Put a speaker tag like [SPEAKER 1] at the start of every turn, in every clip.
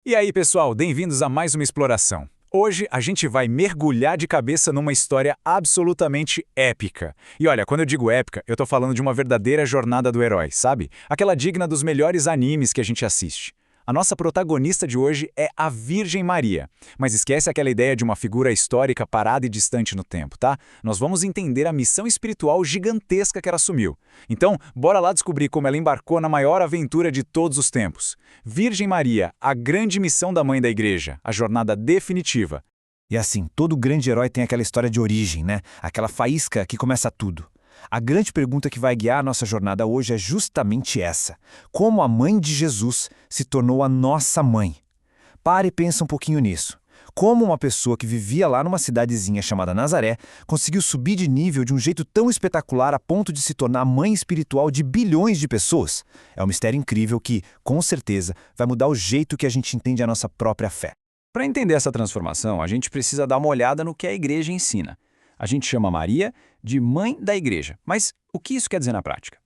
[SPEAKER 1] E aí, pessoal, bem-vindos a mais uma exploração. Hoje a gente vai mergulhar de cabeça numa história absolutamente épica. E olha, quando eu digo épica, eu tô falando de uma verdadeira jornada do herói, sabe? Aquela digna dos melhores animes que a gente assiste. A nossa protagonista de hoje é a Virgem Maria. Mas esquece aquela ideia de uma figura histórica parada e distante no tempo, tá? Nós vamos entender a missão espiritual gigantesca que ela assumiu. Então, bora lá descobrir como ela embarcou na maior aventura de todos os tempos. Virgem Maria, a grande missão da mãe da igreja, a jornada definitiva.
[SPEAKER 2] E assim, todo grande herói tem aquela história de origem, né? Aquela faísca que começa tudo. A grande pergunta que vai guiar a nossa jornada hoje é justamente essa: como a mãe de Jesus se tornou a nossa mãe? Pare e pensa um pouquinho nisso. Como uma pessoa que vivia lá numa cidadezinha chamada Nazaré conseguiu subir de nível de um jeito tão espetacular a ponto de se tornar a mãe espiritual de bilhões de pessoas? É um mistério incrível que, com certeza, vai mudar o jeito que a gente entende a nossa própria fé.
[SPEAKER 1] Para entender essa transformação, a gente precisa dar uma olhada no que a igreja ensina. A gente chama Maria de mãe da igreja, mas o que isso quer dizer na prática?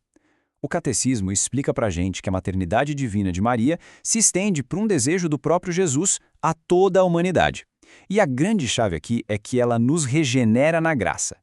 [SPEAKER 1] O catecismo explica para a gente que a maternidade divina de Maria se estende por um desejo do próprio Jesus a toda a humanidade. E a grande chave aqui é que ela nos regenera na graça.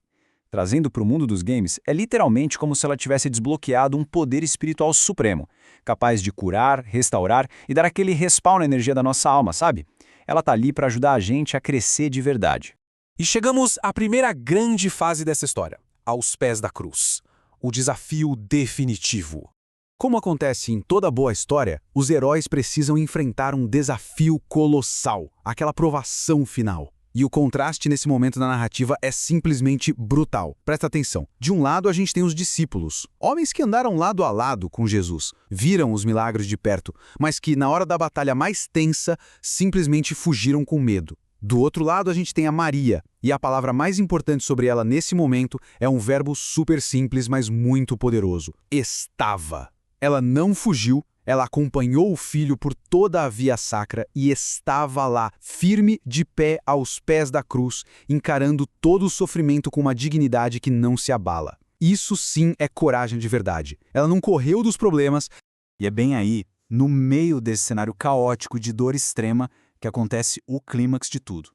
[SPEAKER 1] Trazendo para o mundo dos games, é literalmente como se ela tivesse desbloqueado um poder espiritual supremo, capaz de curar, restaurar e dar aquele respawn na energia da nossa alma, sabe? Ela tá ali para ajudar a gente a crescer de verdade.
[SPEAKER 3] E chegamos à primeira grande fase dessa história, aos pés da cruz. O desafio definitivo. Como acontece em toda boa história, os heróis precisam enfrentar um desafio colossal, aquela provação final. E o contraste nesse momento da narrativa é simplesmente brutal. Presta atenção. De um lado a gente tem os discípulos, homens que andaram lado a lado com Jesus, viram os milagres de perto, mas que na hora da batalha mais tensa simplesmente fugiram com medo. Do outro lado, a gente tem a Maria, e a palavra mais importante sobre ela nesse momento é um verbo super simples, mas muito poderoso: estava. Ela não fugiu, ela acompanhou o filho por toda a via sacra e estava lá, firme de pé aos pés da cruz, encarando todo o sofrimento com uma dignidade que não se abala. Isso sim é coragem de verdade. Ela não correu dos problemas.
[SPEAKER 1] E é bem aí, no meio desse cenário caótico de dor extrema, que acontece o clímax de tudo.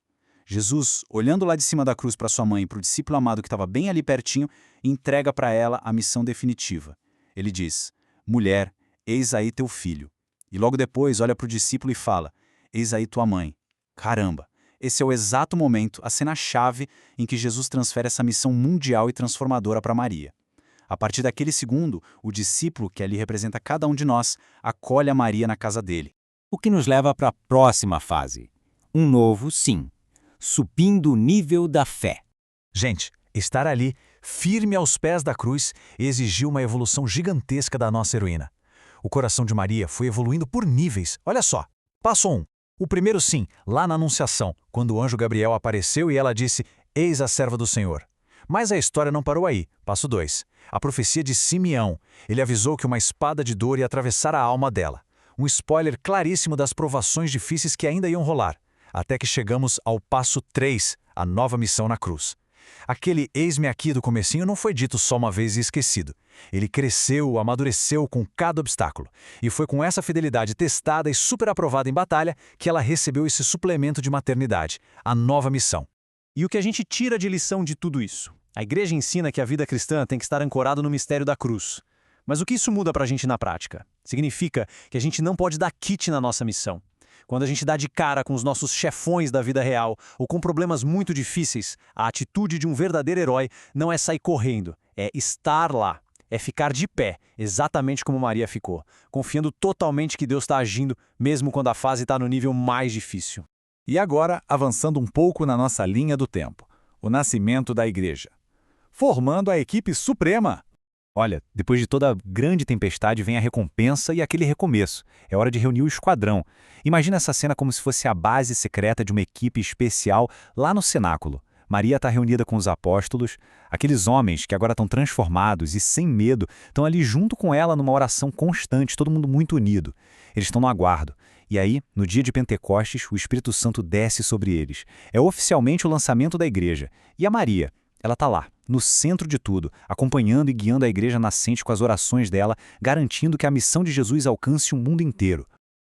[SPEAKER 1] Jesus, olhando lá de cima da cruz para sua mãe e para o discípulo amado que estava bem ali pertinho, entrega para ela a missão definitiva. Ele diz: mulher, eis aí teu filho. E logo depois olha para o discípulo e fala: eis aí tua mãe. Caramba, esse é o exato momento, a cena-chave em que Jesus transfere essa missão mundial e transformadora para Maria. A partir daquele segundo, o discípulo, que ali representa cada um de nós, acolhe a Maria na casa dele.
[SPEAKER 4] O que nos leva para a próxima fase. Um novo sim. Subindo o nível da fé.
[SPEAKER 5] Gente, estar ali, firme aos pés da cruz, exigiu uma evolução gigantesca da nossa heroína. O coração de Maria foi evoluindo por níveis. Olha só. Passo 1. O primeiro sim, lá na Anunciação, quando o anjo Gabriel apareceu e ela disse: eis a serva do Senhor. Mas a história não parou aí. Passo 2. A profecia de Simeão. Ele avisou que uma espada de dor ia atravessar a alma dela. Um spoiler claríssimo das provações difíceis que ainda iam rolar, até que chegamos ao passo 3, a nova missão na cruz. Aquele eis-me aqui do comecinho não foi dito só uma vez e esquecido. Ele cresceu, amadureceu com cada obstáculo, e foi com essa fidelidade testada e super aprovada em batalha que ela recebeu esse suplemento de maternidade, a nova missão.
[SPEAKER 6] E o que a gente tira de lição de tudo isso? A igreja ensina que a vida cristã tem que estar ancorada no mistério da cruz. Mas o que isso muda para a gente na prática? Significa que a gente não pode dar quite na nossa missão. Quando a gente dá de cara com os nossos chefões da vida real ou com problemas muito difíceis, a atitude de um verdadeiro herói não é sair correndo, é estar lá, é ficar de pé, exatamente como Maria ficou, confiando totalmente que Deus está agindo, mesmo quando a fase está no nível mais difícil.
[SPEAKER 1] E agora, avançando um pouco na nossa linha do tempo, o nascimento da igreja. Formando a equipe suprema.
[SPEAKER 4] Olha, depois de toda grande tempestade vem a recompensa e aquele recomeço. É hora de reunir o esquadrão. Imagina essa cena como se fosse a base secreta de uma equipe especial lá no cenáculo. Maria está reunida com os apóstolos, aqueles homens que agora estão transformados e sem medo, estão ali junto com ela numa oração constante, todo mundo muito unido. Eles estão no aguardo. E aí, no dia de Pentecostes, o Espírito Santo desce sobre eles. É oficialmente o lançamento da igreja. E a Maria? Ela está lá, no centro de tudo, acompanhando e guiando a igreja nascente com as orações dela, garantindo que a missão de Jesus alcance o mundo inteiro.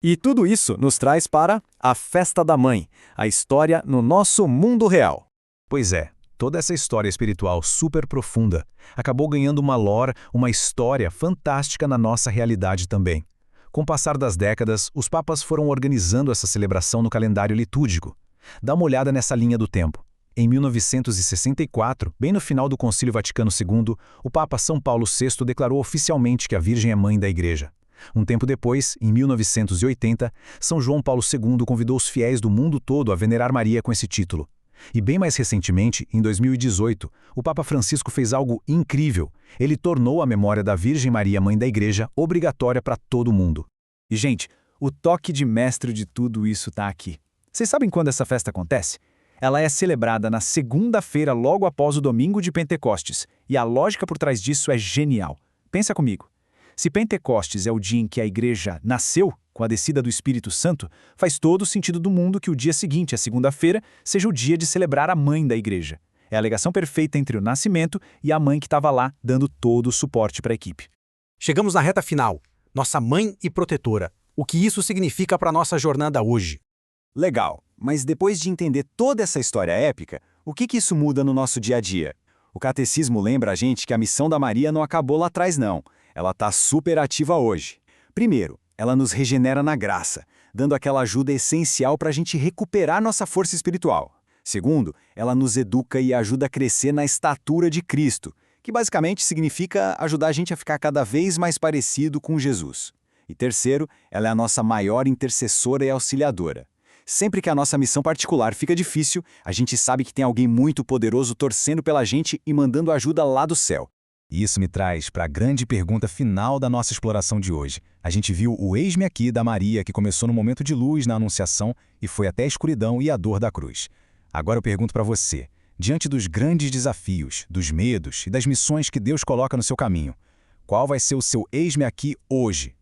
[SPEAKER 2] E tudo isso nos traz para a Festa da Mãe, a história no nosso mundo real.
[SPEAKER 3] Pois é, toda essa história espiritual super profunda acabou ganhando uma lore, uma história fantástica na nossa realidade também. Com o passar das décadas, os papas foram organizando essa celebração no calendário litúrgico. Dá uma olhada nessa linha do tempo. Em 1964, bem no final do Concílio Vaticano II, o Papa São Paulo VI declarou oficialmente que a Virgem é mãe da Igreja. Um tempo depois, em 1980, São João Paulo II convidou os fiéis do mundo todo a venerar Maria com esse título. E bem mais recentemente, em 2018, o Papa Francisco fez algo incrível. Ele tornou a memória da Virgem Maria, mãe da Igreja, obrigatória para todo mundo.
[SPEAKER 2] E, gente, o toque de mestre de tudo isso está aqui. Vocês sabem quando essa festa acontece? Ela é celebrada na segunda-feira, logo após o domingo de Pentecostes. E a lógica por trás disso é genial. Pensa comigo. Se Pentecostes é o dia em que a Igreja nasceu, com a descida do Espírito Santo, faz todo o sentido do mundo que o dia seguinte, a segunda-feira, seja o dia de celebrar a mãe da Igreja. É a ligação perfeita entre o nascimento e a mãe que estava lá, dando todo o suporte para a equipe.
[SPEAKER 3] Chegamos na reta final. Nossa mãe e protetora. O que isso significa para a nossa jornada hoje?
[SPEAKER 1] Legal, mas depois de entender toda essa história épica, o que isso muda no nosso dia a dia? O catecismo lembra a gente que a missão da Maria não acabou lá atrás, não. Ela está super ativa hoje. Primeiro, ela nos regenera na graça, dando aquela ajuda essencial para a gente recuperar nossa força espiritual. Segundo, ela nos educa e ajuda a crescer na estatura de Cristo, que basicamente significa ajudar a gente a ficar cada vez mais parecido com Jesus. E terceiro, ela é a nossa maior intercessora e auxiliadora. Sempre que a nossa missão particular fica difícil, a gente sabe que tem alguém muito poderoso torcendo pela gente e mandando ajuda lá do céu.
[SPEAKER 3] E isso me traz para a grande pergunta final da nossa exploração de hoje. A gente viu o eis-me aqui da Maria, que começou no momento de luz na Anunciação e foi até a escuridão e a dor da cruz. Agora eu pergunto para você, diante dos grandes desafios, dos medos e das missões que Deus coloca no seu caminho, qual vai ser o seu eis-me aqui hoje?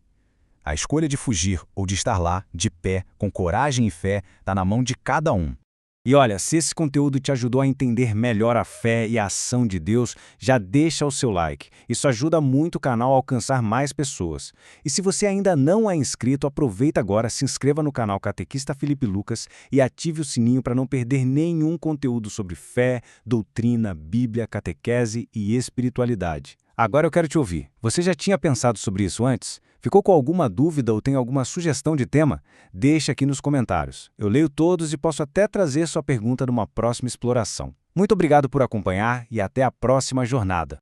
[SPEAKER 3] A escolha de fugir ou de estar lá, de pé, com coragem e fé, está na mão de cada um.
[SPEAKER 2] E olha, se esse conteúdo te ajudou a entender melhor a fé e a ação de Deus, já deixa o seu like. Isso ajuda muito o canal a alcançar mais pessoas. E se você ainda não é inscrito, aproveita agora, se inscreva no canal Catequista Felipe Lucas e ative o sininho para não perder nenhum conteúdo sobre fé, doutrina, Bíblia, catequese e espiritualidade. Agora eu quero te ouvir. Você já tinha pensado sobre isso antes? Ficou com alguma dúvida ou tem alguma sugestão de tema? Deixa aqui nos comentários. Eu leio todos e posso até trazer sua pergunta numa próxima exploração. Muito obrigado por acompanhar e até a próxima jornada.